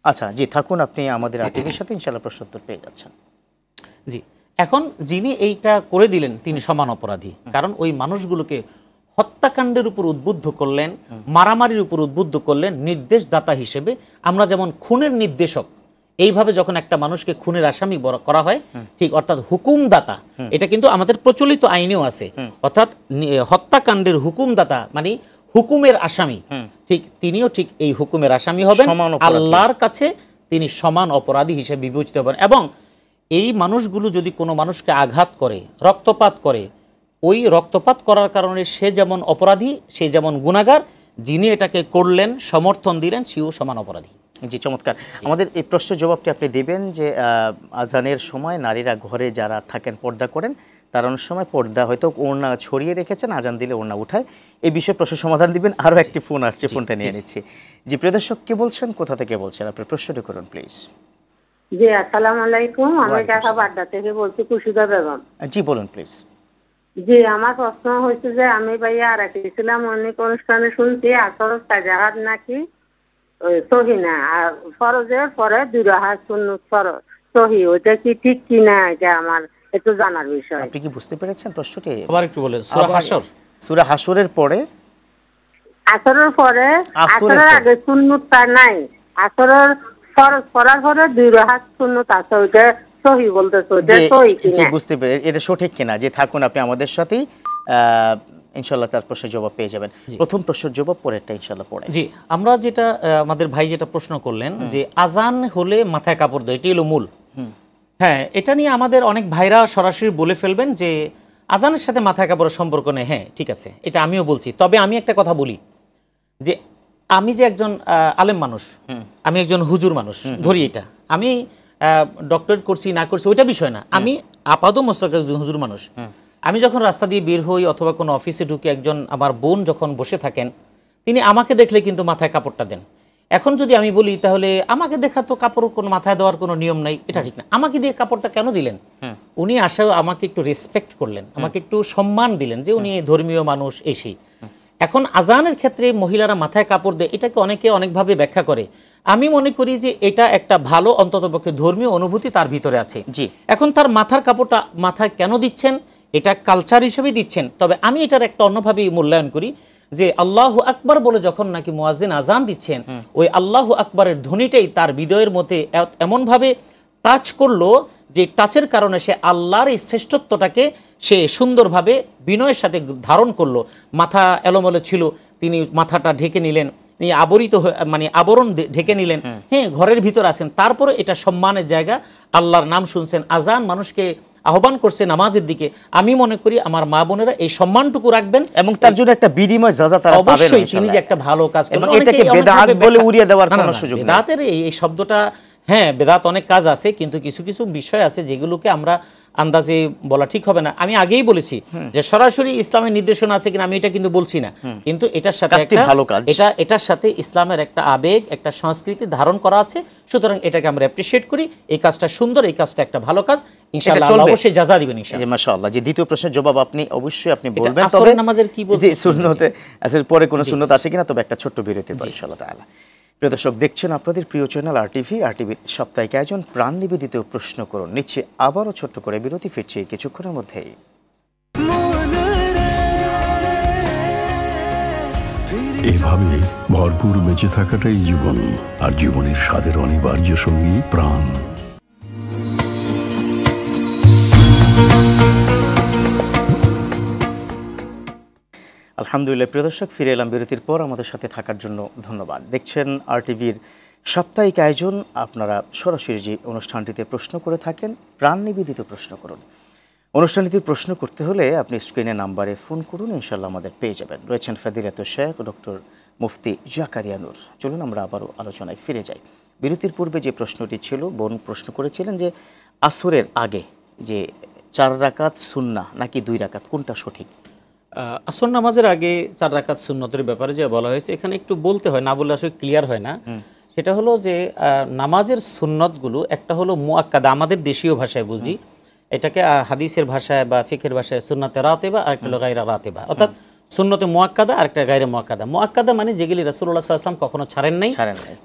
আচ্ছা জি, থাকুন আপনি আমাদের আরটিভির সাথে, ইনশাআল্লাহ প্রশ্ন উত্তর পেয়ে যাচ্ছেন। জি, এখন যিনি এইটা করে দিলেন তিনি সমান অপরাধী, কারণ ওই মানুষগুলোকে হত্যাকাণ্ডের উপর উদ্বুদ্ধ করলেন, মারামারির উপর উদ্বুদ্ধ করলেন নির্দেশদাতা হিসেবে। আমরা যেমন খুনের নির্দেশক, এইভাবে যখন একটা মানুষকে খুনের আসামি করা হয় ঠিক, অর্থাৎ হুকুমদাতা, এটা কিন্তু আমাদের প্রচলিত আইনেও আছে, অর্থাৎ হত্যাকাণ্ডের হুকুমদাতা মানে হুকুমের আসামি, ঠিক তিনিও ঠিক এই হুকুমের আসামি হবেন, আল্লাহর কাছে তিনি সমান অপরাধী হিসেবে বিবেচিত হবেন। এবং এই মানুষগুলো যদি কোনো মানুষকে আঘাত করে, রক্তপাত করে, ওই রক্তপাত করার কারণে সে যেমন অপরাধী, সে যেমন গুনাহগার, যিনি এটাকে করলেন সমর্থন দিলেন সেও সমান অপরাধী। জি চমৎকার। আমাদের এই প্রশ্নের জবাবটি আপনি দেবেন যে আজানের সময় নারীরা ঘরে যারা থাকেন পর্দা করেন, তার অনেক সময় পর্দা হয়তো ওড়না ছড়িয়ে রেখেছেন, আজান দিলে ওড়না উঠায়, এই বিষয়ে প্রশ্ন সমাধান দিবেন। আরও একটি ফোন আসছে, ফোনটা নিয়ে নিচ্ছি। জি প্রিয় দর্শক, কে বলছেন, কোথা থেকে বলছেন, আপনার প্রশ্নটি করুন প্লিজ। জি আসসালামু আলাইকুম, আমি ঢাকা বাড্ডা থেকে বলছি, খুশিদা বেগম। জি বলুন প্লিজ। জি, আমার প্রশ্ন হচ্ছে যে আমি ভাইয়া আর একটা ইসলাম অনেক অনুষ্ঠানে শুনছি আসর সাজাহাত নাকি সহি না, আর ফরজের পরে 2 রাকাত সুন্নত ফরজ সহি, ওইটা কি ঠিক কি না, এটা আমার একটু জানার বিষয়। আপনি কি বুঝতে পেরেছেন প্রশ্নটি? আবার একটু বলেন। সূরা হাসর, সূরা হাসরের পরে, আসরের পরে, আসরের আগে সুন্নতটা নাই, আসরের ফরজ করার পরে 2 রাকাত সুন্নত আছে, ওইটা সহি বলতেছে, ওইটা সহি কিনা? জি বুঝতে পেরে, এটা সঠিক কিনা। যে থাকুন আপনি আমাদের সাথেই, ইনশাআল্লাহ তার প্রশ্নের জবাব পেয়ে যাবেন। প্রথম প্রশ্নের জবাব পরেরটা ইনশাআল্লাহ পড়ে। জি, আমরা যেটা আমাদের ভাই যেটা প্রশ্ন করলেন যে আজান হলে মাথায় কাপড় দেয়, এটি হলো মূল। হ্যাঁ, এটা নিয়ে আমাদের অনেক ভাইরা সরাসরি বলে ফেলবেন যে আজানের সাথে মাথায় কাপড়ের সম্পর্ক নেই, হ্যাঁ ঠিক আছে, এটা আমিও বলছি। তবে আমি একটা কথা বলি যে আমি যে একজন আলেম মানুষ, আমি একজন হুজুর মানুষ, ধরি এটা আমি ডক্টরেট করছি না করছি ওইটা বিষয় না, আমি আপাতত মস্তক একজন হুজুর মানুষ। আমি যখন রাস্তা দিয়ে বের হই অথবা কোনো অফিসে ঢুকে একজন আমার বোন যখন বসে থাকেন, তিনি আমাকে দেখলে কিন্তু মাথায় কাপড়টা দেন। এখন যদি আমি বলি তাহলে আমাকে দেখা তো কাপড় কোনো মাথায় দেওয়ার কোনো নিয়ম নাই, এটা ঠিক না। আমাকে দিয়ে কাপড়টা কেন দিলেন? উনি আসলে আমাকে একটু রেসপেক্ট করলেন, আমাকে একটু সম্মান দিলেন যে উনি ধর্মীয় মানুষ এসেই। এখন আজানের ক্ষেত্রে মহিলারা মাথায় কাপড় দেয়, এটাকে অনেকে অনেকভাবে ব্যাখ্যা করে। আমি মনে করি যে এটা একটা ভালো, অন্ততপক্ষে ধর্মীয় অনুভূতি তার ভিতরে আছে। জি, এখন তার মাথার কাপড়টা মাথায় কেন দিচ্ছেন, এটা কালচার হিসেবে দিচ্ছেন। তবে আমি এটার একটা অন্যভাবেই মূল্যায়ন করি যে আল্লাহু আকবার বলে যখন নাকি মুয়াজ্জিন আজান দিচ্ছেন, ওই আল্লাহু আকবারের ধ্বনিটাই তার হৃদয়ের মধ্যে এমনভাবে টাচ করলো যে টাচের কারণে সে আল্লাহর এই শ্রেষ্ঠত্বটাকে সে সুন্দরভাবে বিনয়ের সাথে ধারণ করলো। মাথা এলোমেলো ছিল, তিনি মাথাটা ঢেকে নিলেন, আবরিত মানে আবরণ ঢেকে নিলেন, হ্যাঁ ঘরের ভিতর আছেন, তারপরে এটা সম্মানের জায়গা, আল্লাহর নাম শুনছেন, আজান মানুষকে আহ্বান করছে নামাজের দিকে। আমি মনে করি আমার মা বোনেরা এই সম্মানটুকু রাখবেন এবং তার জন্য একটা বিনিময় যাজা তারা পাবেন। অবশ্যই তিনি যে একটা ভালো কাজ করবেন, এটাকে বেদাত বলে উড়িয়ে দেওয়ার কোনো সুযোগ নেই। বেদাতের এই শব্দটা, হ্যাঁ বেদাত অনেক কাজ আছে, কিন্তু কিছু কিছু বিষয় আছে যেগুলোকে আমরা আন্দাজে বলা ঠিক হবে না। আমি আগেই বলেছি যে সরাসরি ইসলামের নির্দেশনা আছে কিনা আমি এটা কিন্তু বলছি না, কিন্তু এটার সাথে এটার সাথে ইসলামের একটা আবেগ, একটা সংস্কৃতি ধারণ করা আছে। সুতরাং এটাকে আমরা অ্যাপ্রিশিয়েট করি, এই কাজটা সুন্দর, এই কাজটা একটা ভালো কাজ, ইনশাআল্লাহ আল্লাহ অবশ্যই জাযা দিবেন ইনশাআল্লাহ। মাশাআল্লাহ। যে দ্বিতীয় প্রশ্নের জবাব আপনি অবশ্যই বলবেন, তবে নামাজের কি বলছেন, জি সুন্নতে আসলে পরে কোনো সুন্নত আছে কিনা, তবে একটা ছোট্ট বিরতি পর ইনশাআল্লাহ তাআলা। প্রিয় দর্শক, দেখছেন আপনাদের প্রিয় চ্যানেল আরটিভির সাপ্তাহিক আয়োজন প্রাণ নিবেদিত প্রশ্ন করুন। নিচ্ছে আবারও ছোট্ট করে বিরতি, ফিরছি কিছুক্ষণের মধ্যেই। এভাবে ভরপুর বেঁচে থাকাটাই জীবন, আর জীবনের স্বাদের অনিবার্য সঙ্গী প্রাণ। আলহামদুলিল্লাহ প্রিয় দর্শক, ফিরে এলাম বিরতির পর। আমাদের সাথে থাকার জন্য ধন্যবাদ। দেখছেন আরটিভির সাপ্তাহিক আয়োজন। আপনারা সরাসরি যে অনুষ্ঠানটিতে প্রশ্ন করে থাকেন, প্রাণ নিবেদিত প্রশ্ন করুন। অনুষ্ঠানটিতে প্রশ্ন করতে হলে আপনি স্ক্রিনে নাম্বারে ফোন করুন, ইনশাআল্লাহ আমাদের পেয়ে যাবেন। রয়েছেন ফাদিলাতুল শেখ ডক্টর মুফতি জাকারিয়া নূর। চলুন আমরা আবারও আলোচনায় ফিরে যাই। বিরতির পূর্বে যে প্রশ্নটি ছিল, বোন প্রশ্ন করেছিলেন যে আসরের আগে যে 4 রাকাত সুন্নাহ নাকি 2 রাকাত, কোনটা সঠিক? আসর নামাজের আগে 4 রাকাত সুন্নতের ব্যাপারে যে বলা হয়েছে, এখানে একটু বলতে হয়, না বললে আসলে ক্লিয়ার হয় না। সেটা হলো যে নামাজের সুন্নতগুলো একটা হলো মুআক্কাদা, আমাদের দেশীয় ভাষায় বুঝি এটাকে, হাদিসের ভাষায় বা ফিকহের ভাষায় সুন্নাতে রাতেবা, আর একটা হলো গায়রা রাতেবা, অর্থাৎ সুন্নতে মুআক্কাদা আর একটা গায়রে মুআক্কাদা। মুআক্কাদা মানে যেগুলি রাসূলুল্লাহ সাল্লাল্লাহু আলাইহি ওয়াসাল্লাম কখনো ছাড়েন নাই,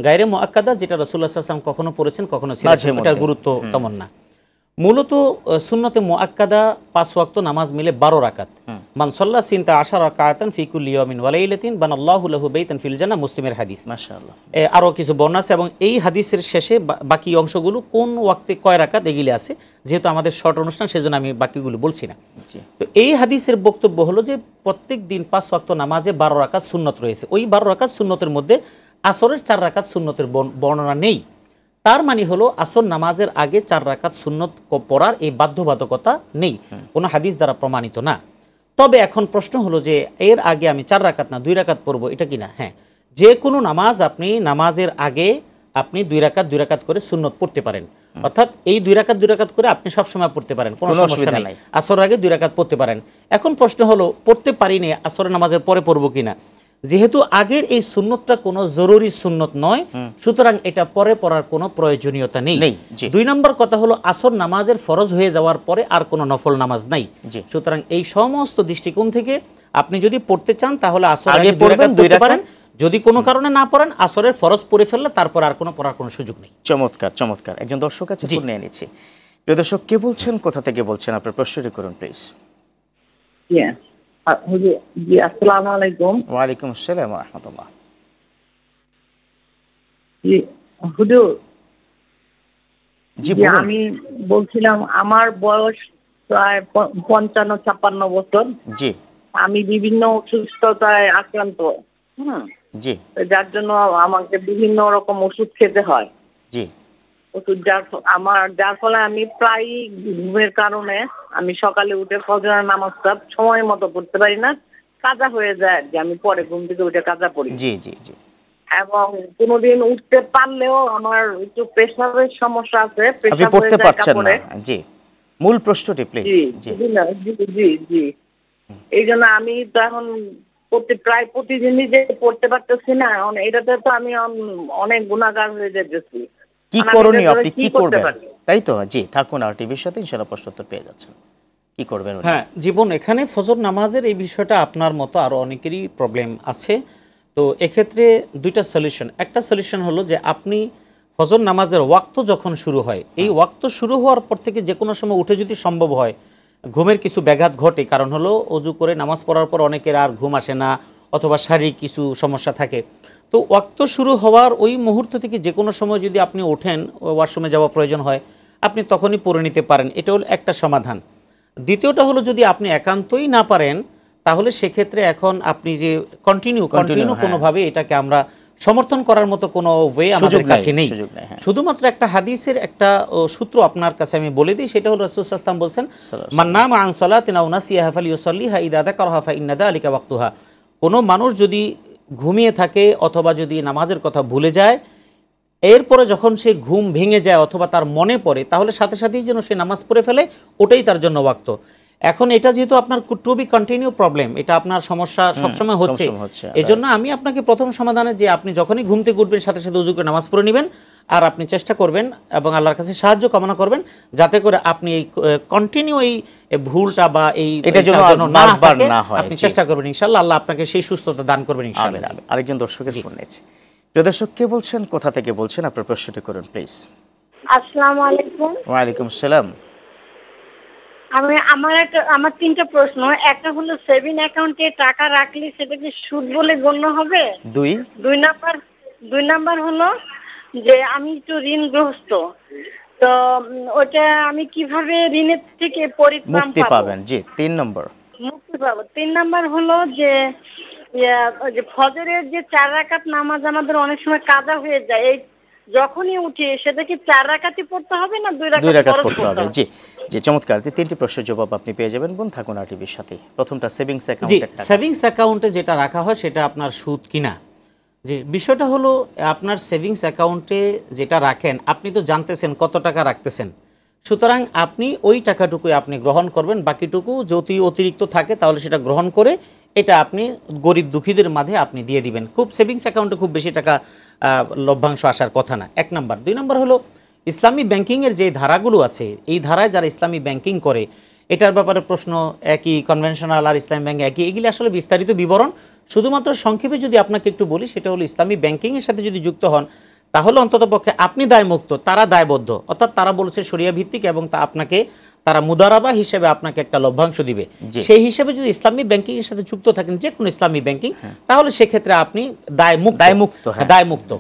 গায়রে মুআক্কাদা যেটা রাসূলুল্লাহ সাল্লাল্লাহু আলাইহি ওয়াসাল্লাম কখনো পড়েছেন কখনো ছিলেন, এটার গুরুত্ব তেমন না। মূলত সুন্নতে মুআক্কাদা 5 ওয়াক্ত নামাজ মিলে 12 রাকাত। মান সাল্লা সিনতা 10 রাকাতান ফি কুল্লি ইয়ামিন ওয়া লাইলাতিন বানাল্লাহু লাহু বাইতান ফিল জান্নাহ, মুসলিমের হাদিস। মাশাআল্লাহ। আরো কিছু বর্ণনা আছে এবং এই হাদিসের শেষে বাকি অংশগুলো কোন ওয়াক্তে কয় রাকাত এগুলি আছে। যেহেতু আমাদের শর্ট অনুষ্ঠান, সেজন্য আমি বাকিগুলো বলছি না। তো এই হাদিসের বক্তব্য হলো যে প্রত্যেক দিন 5 ওয়াক্ত নামাজে 12 রাকাত সুন্নত রয়েছে। ওই 12 রাকাত সুন্নতের মধ্যে আসরের 4 রাকাত সুন্নতের বর্ণনা নেই। তার মানে হলো আসর নামাজের আগে 4 রাকাত সুন্নত পড়ার এই বাধ্যবাধকতা নেই, কোনো হাদিস দ্বারা প্রমাণিত না। তবে এখন প্রশ্ন হলো যে এর আগে আমি 4 রাকাত না 2 রাকাত পড়বো, এটা কি না? হ্যাঁ, যে কোনো নামাজ আপনি নামাজের আগে আপনি 2 রাকাত করে সুন্নত পড়তে পারেন, অর্থাৎ এই 2 রাকাত করে আপনি সবসময় পড়তে পারেন, কোনো সমস্যা নেই। আসর আগে 2 রাকাত পড়তে পারেন। এখন প্রশ্ন হলো পড়তে পারিনি, আসরের নামাজের পরে পড়বো কিনা? যেহেতু আগের এই সুন্নতটা কোনো জরুরি সুন্নত নয়, সুতরাং এটা পরে পড়ার কোনো প্রয়োজনীয়তা নেই। 2 নম্বর কথা হলো আসর নামাজের ফরজ হয়ে যাওয়ার পরে আর কোনো নফল নামাজ নাই। সুতরাং এই সমস্ত দৃষ্টিকোণ থেকে আপনি যদি পড়তে চান তাহলে আসর আগে পড়বেন, 2 রাকাত পারেন। যদি কোনো কারণে না পড়েন, আসরের ফরজ পড়ে ফেললে তারপর আর কোনো পড়ার কোনো সুযোগ নেই। চমৎকার চমৎকার। একজন দর্শক আছে, ফোন নিয়ে নিচ্ছি। প্রিয় দর্শক, কে বলছেন, কোথা থেকে বলছেন, আপনার প্রশ্নটি করুন প্লিজ। জি, আসসালামু আলাইকুম। ওয়ালাইকুম আসসালাম ওয়া রাহমাতুল্লাহ। জি হুজুর, জি আমি বলছিলাম আমার বয়স প্রায় 55-56 বছর। জি। আমি বিভিন্ন অসুস্থতায় আক্রান্ত, জি, যার জন্য আমাকে বিভিন্ন রকম ওষুধ খেতে হয়। জি। তো ওষুধ যার ফলে আমি প্রায় ঘুমের কারণে আমি সকালে উঠে ফজরের নামাজটা সময় মতো পড়তে পারি না, কাজা হয়ে যায় যে আমি পরে ঘুম থেকে উঠে কাজা পড়ি। জি জি জি। এবং কোনোদিন উঠতে পারলেও আমার একটু প্রেসারের সমস্যা আছে, আপনি পড়তে পারছেন না। জি, মূল প্রশ্নটি প্লিজ। জি জি জি। এই জন্য আমি তো এখন প্রায় প্রতিদিনই যে পড়তে পারতেছি না, এটাতে তো আমি অনেক গুণাগার হয়ে যেতেছি। কি করণীয়, আপনি কি করবেন, তাই তো? জি, থাকুন আর টিভির সাথে, ইনশাআল্লাহ প্রশ্ন উত্তর পেয়ে যাচ্ছেন। কি করবেন? হ্যাঁ জীবন, এখানে ফজর নামাজের এই বিষয়টা আপনার মতো আরো অনেকেরই প্রবলেম আছে। তো এক্ষেত্রে দুইটা সলিউশন। একটা সলিউশন হলো যে আপনি ফজর নামাজের ওয়াক্ত যখন শুরু হয়, এই ওয়াক্ত শুরু হওয়ার পর থেকে যে কোনো সময় উঠে যদি সম্ভব হয়, ঘুমের কিছু ব্যাঘাত ঘটে, কারণ হলো অজু করে নামাজ পড়ার পর অনেকের আর ঘুম আসে না অথবা শারীরিক কিছু সমস্যা থাকে, তো ওয়াক্ত শুরু হওয়ার ওই মুহূর্ত থেকে যে কোনো সময় যদি আপনি ওঠেন, ওয়াশরুমে যাওয়া প্রয়োজন হয়, আপনি তখনই পড়ে নিতে পারেন। এটা হলো একটা সমাধান। দ্বিতীয়টা হলো যদি আপনি একান্তই না পারেন, তাহলে সেক্ষেত্রে এখন আপনি যে কন্টিনিউ কোনোভাবে এটাকে আমরা সমর্থন করার মতো কোনো ওয়ে আমাদের কাছে নেই। শুধুমাত্র একটা হাদিসের একটা সূত্র আপনার কাছে আমি বলে দিই, সেটা হলো রাসূল সাল্লাল্লাহু আলাইহি ওয়াসাল্লাম বলছেন, মান নামা আন সালাতিন আও নাসিয়াহা ফালিয়ুসাল্লিহা ইযা যাকারাহা ফা ইন্না যালিকা ওয়াক্তুহা। কোনো মানুষ যদি ঘুমিয়ে থাকে অথবা যদি নামাজের কথা ভুলে যায়, এরপরে যখন সে ঘুম ভেঙে যায় অথবা তার মনে পড়ে, তাহলে সাথে সাথেই যেন সে নামাজ পড়ে ফেলে, ওটাই তার জন্য ওয়াক্ত। এখন এটা যেহেতু আপনার টু বি কন্টিনিউ প্রবলেম, এটা আপনার সমস্যা সবসময় হচ্ছে, এজন্য আমি আপনাকে প্রথম সমাধানে যে আপনি যখনই ঘুম থেকে উঠবেন সাথে সাথে ওযু করে নামাজ পড়ে নেবেন, আর আপনি চেষ্টা করবেন এবং আল্লাহর কাছে সাহায্য কামনা করবেন যাতে করে আপনি এই কন্টিনিউ এই ভুলটা বা এই এটা যেন বারবার না হয়, আপনি চেষ্টা করবেন। ইনশাআল্লাহ আল্লাহ আপনাকে সেই সুস্থতা দান করবেন ইনশাআল্লাহ। আরেকজন দর্শকের ফোন নিয়েছে। প্রিয় দর্শক, কে বলছেন, কোথা থেকে বলছেন, আপনার প্রশ্নটি করুন প্লিজ। আসসালামু আলাইকুম। ওয়া আলাইকুম আসসালাম। আমার তিনটা প্রশ্ন। একটা হলো সেভিং অ্যাকাউন্টে টাকা রাখলে সেটা কি সুদ বলে গণ্য হবে? দুই নাম্বার হলো যে আমি একটু ঋণগ্রস্ত, তো ওটা আমি কিভাবে ঋণের থেকে পরিত্রাণ পাবেন? জি, মুক্তি পাবো। 3 নাম্বার হলো যে ফজরের যে 4 রাকাত নামাজ আমাদের অনেক সময় কাজা হয়ে যায়, এই যখনই উঠি সেটা কি 4 রাকাতই পড়তে হবে না 2 রাকাত পড়তে হবে? জি জি, চমৎকার। তিনটি প্রশ্নের জবাব আপনি পেয়ে যাবেন। বোন, থাকুন আর টিভির সাথে। প্রথমটা সেভিংস অ্যাকাউন্ট। সেভিংস অ্যাকাউন্টে যেটা রাখা হয় সেটা আপনার সুদ কিনা। যে বিষয়টা হলো আপনার সেভিংস অ্যাকাউন্টে যেটা রাখেন, আপনি তো জানতেছেন কত টাকা রাখতেছেন, সুতরাং আপনি ওই টাকাটুকুই আপনি গ্রহণ করবেন, বাকিটুকু যদি অতিরিক্ত থাকে তাহলে সেটা গ্রহণ করে এটা আপনি গরিব দুঃখীদের মাঝে আপনি দিয়ে দিবেন। খুব সেভিংস অ্যাকাউন্টে খুব বেশি টাকা লভ্যাংশ আসার কথা না, 1 নাম্বার। 2 নাম্বার হলো ইসলামী ব্যাংকিংয়ের যে ধারাগুলো আছে, এই ধারায় যারা ইসলামী ব্যাংকিং করে, এটার ব্যাপারে প্রশ্ন একই, কনভেনশনাল আর ইসলামী ব্যাংক একই, এগুলি আসলে বিস্তারিত বিবরণ। শুধুমাত্র সংক্ষেপে যদি আপনাকে একটু বলি, সেটা হলো ইসলামী ব্যাংকিংয়ের সাথে যদি যুক্ত হন, তাহলে অন্ততপক্ষে আপনি দায়মুক্ত, তারা দায়বদ্ধ, অর্থাৎ তারা বলছে শরিয়া ভিত্তিক এবং তারা মুদারাবা হিসেবে আপনাকে একটা লভ্যাংশ দিবে। সেই হিসেবে যদি ইসলামী ব্যাংকিং এর সাথে যুক্ত থাকেন, যে কোনো ইসলামী ব্যাংকিং, তাহলে সেক্ষেত্রে আপনি দায়মুক্ত।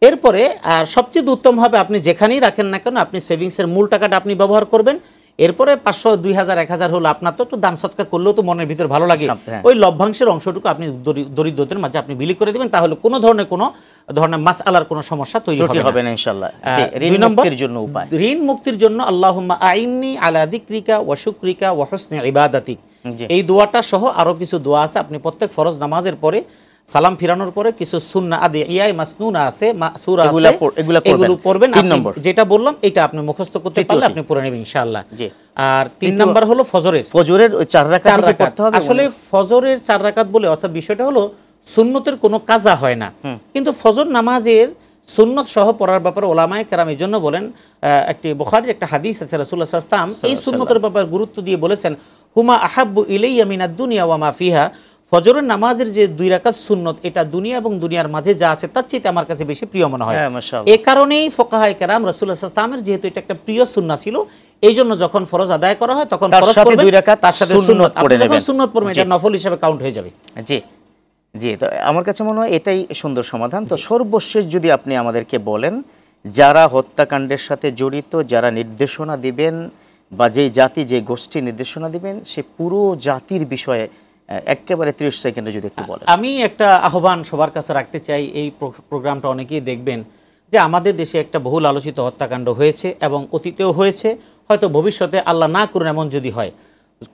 এরপরে আর সবচেয়ে উত্তম হবে আপনি যেখানেই রাখেন না কেন, আপনি সেভিংসের মূল টাকাটা আপনি ব্যবহার করবেন। এরপরে 500, 2000, 1000 হলো আপনার তো একটু দান সৎকার করলেও তো মনের ভিতর ভালো লাগে, ওই লভ্যাংশের অংশটুকু আপনি দরিদ্রদের মাঝে আপনি বিলি করে দেবেন, তাহলে কোনো ধরনের মাসআলার কোনো সমস্যা তৈরি হবে না ইনশাআল্লাহ। 2 নম্বরের জন্য উপায়, ঋণ মুক্তির জন্য আল্লাহুম্মা আইন্নি আলা যিকরিকা ওয়া শুকরিকা ওয়া হুসনি ইবাদাতিক, এই দোয়াটা সহ আরো কিছু দোয়া আছে। আপনি প্রত্যেক ফরজ নামাজের পরে সালাম ফিরানোর পরে কিছু সুন্নাহ আদিয়ায়ে মাসনুনা আছে, সূরা আছে, এগুলো পড়বেন। যেটা বললাম এটা আপনি মুখস্থ করতে পারলে আপনি পড়ে নেবেন ইনশাআল্লাহ। আর 3 নাম্বার হলো ফজরের 4 রাকাত পড়তে হবে। আসলে ফজরের 4 রাকাত বলে অর্থাৎ বিষয়টা হলো সুন্নতের কোনো কাজা হয় না, কিন্তু ফজর নামাজের সুন্নত সহ পড়ার ব্যাপারে ওলামায়ে কেরাম এই জন্য বলেন, একটি বুখারীর একটা হাদিস আছে, রাসূলুল্লাহ সাল্লাল্লাহু আলাইহি ওয়াসাল্লাম এই সুন্নতের ব্যাপারে গুরুত্ব দিয়ে বলেছেন, হুমা আহাব্বু ইলাইয়া মিনাদ দুনিয়া ওয়া মা ফিহা, ফজরের নামাজের যে 2 রাকাত সুন্নত, এটা দুনিয়া এবং দুনিয়ার মাঝে যা আছে তার চেয়ে আমার কাছে বেশি প্রিয় মনে হয়। এই কারণেই ফুকাহায়ে কেরাম রাসূলুল্লাহ সাল্লাল্লাহু আলাইহি ওয়াসাল্লামের যেহেতু এটা একটা প্রিয় সুন্নাহ ছিল, এই জন্য যখন ফরজ আদায় করা হয় তখন ফরজ পড়বেন, 2 রাকাত তার সাথে সুন্নত পড়ে নেবেন, সুন্নত পড়বেন, এটা নফল হিসেবে কাউন্ট হয়ে যাবে। জি জি, তো আমার কাছে মনে হয় এটাই সুন্দর সমাধান। তো সর্বশেষ যদি আপনি আমাদেরকে বলেন, যারা হত্যাকাণ্ডের সাথে জড়িত, যারা নির্দেশনা দিবেন বা যে জাতি যে গোষ্ঠী নির্দেশনা দিবেন, সে পুরো জাতির বিষয়ে একেবারে 30 সেকেন্ডে যদি একটু বলেন। আমি একটা আহ্বান সবার কাছে রাখতে চাই, এই প্রোগ্রামটা অনেকেই দেখবেন, যে আমাদের দেশে একটা বহুল আলোচিত হত্যাকাণ্ড হয়েছে এবং অতীতেও হয়েছে, হয়তো ভবিষ্যতে আল্লাহ না করুন এমন যদি হয়,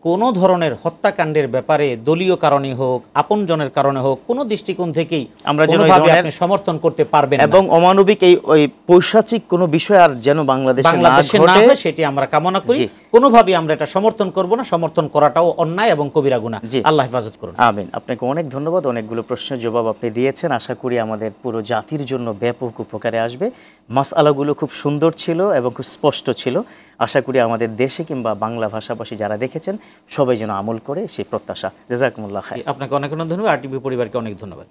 কোনো ধরনের হত্যাকাণ্ডের ব্যাপারে দলীয় কারণে হোক, আপনজনের কারণে হোক, কোনো দৃষ্টিকোণ থেকেই আমরা কোনোভাবে আপনি সমর্থন করতে পারবেন না। এবং অমানবিক এই ওই পৈশাচিক কোনো বিষয় আর যেন বাংলাদেশে না ঘটে সেটি আমরা কামনা করি। কোনোভাবেই আমরা এটা সমর্থন করব না, সমর্থন করাটাও অন্যায় এবং কবিরা গুনাহ। আল্লাহ হেফাজত করুন। আমিন। আপনাকে অনেক ধন্যবাদ, অনেকগুলো প্রশ্নের জবাব আপনি দিয়েছেন। আশা করি আমাদের পুরো জাতির জন্য ব্যাপক উপকারে আসবে। মাসআলাগুলো খুব সুন্দর ছিল এবং খুব স্পষ্ট ছিল। আশা করি আমাদের দেশে কিংবা বাংলা ভাষাভাষী যারা দেখেছেন সবাই যেন আমল করে, সেই প্রত্যাশা। জাযাকুমুল্লাহ খাইর। আপনাকে অনেক অনেক ধন্যবাদ। আরটিভি পরিবারকে অনেক ধন্যবাদ।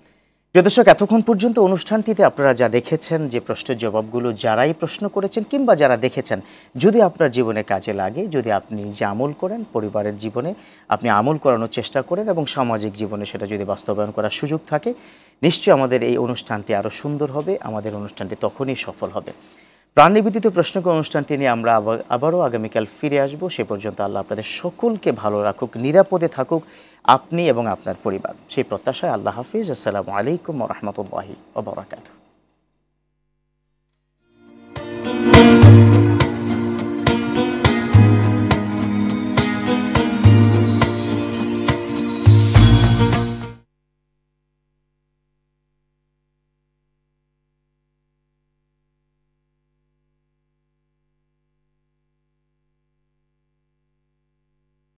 প্রিয় দর্শক, এতক্ষণ পর্যন্ত অনুষ্ঠানটিতে আপনারা যা দেখেছেন, যে প্রশ্নের জবাবগুলো যারাই প্রশ্ন করেছেন কিংবা যারা দেখেছেন, যদি আপনার জীবনে কাজে লাগে, যদি আপনি যে আমল করেন, পরিবারের জীবনে আপনি আমল করানোর চেষ্টা করেন এবং সামাজিক জীবনে সেটা যদি বাস্তবায়ন করার সুযোগ থাকে, নিশ্চয়ই আমাদের এই অনুষ্ঠানটি আরও সুন্দর হবে, আমাদের অনুষ্ঠানটি তখনই সফল হবে। প্রাণ নিবেদিত প্রশ্নকে অনুষ্ঠানটি নিয়ে আমরা আবারও আগামীকাল ফিরে আসব। সে পর্যন্ত আল্লাহ আপনাদের সকলকে ভালো রাখুক, নিরাপদে থাকুক আপনি এবং আপনার পরিবার, সেই প্রত্যাশায় আল্লাহ হাফিজ। আসসালামু আলাইকুম ওয়া রাহমাতুল্লাহি ওয়া বারাকাতুহু।